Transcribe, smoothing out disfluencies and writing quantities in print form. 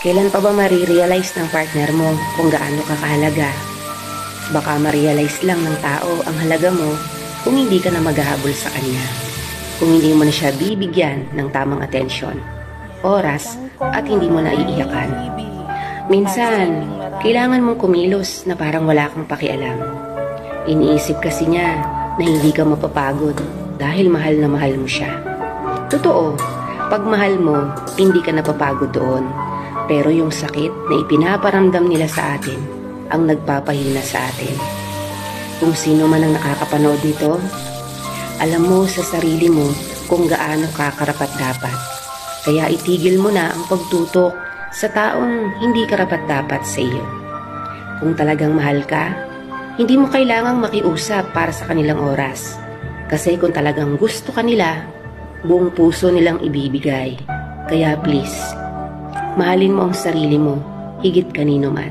Kailan pa ba marirealize ng partner mo kung gaano ka kahalaga? Baka ma-realize lang ng tao ang halaga mo kung hindi ka na maghahabol sa kanya. Kung hindi mo na siya bibigyan ng tamang atensyon, oras, at hindi mo na iiyakan. Minsan, kailangan mong kumilos na parang wala kang pakialam. Iniisip kasi niya na hindi ka mapapagod dahil mahal na mahal mo siya. Totoo, pag mahal mo, hindi ka napapagod doon. Pero yung sakit na ipinaparamdam nila sa atin ang nagpapahina sa atin. Kung sino man ang nakakapanood nito, alam mo sa sarili mo kung gaano ka karapat-dapat. Kaya itigil mo na ang pagtutok sa taong hindi karapat-dapat sa iyo. Kung talagang mahal ka, hindi mo kailangang makiusap para sa kanilang oras. Kasi kung talagang gusto ka nila, buong puso nilang ibibigay. Kaya please, mahalin mo ang sarili mo higit kanino man.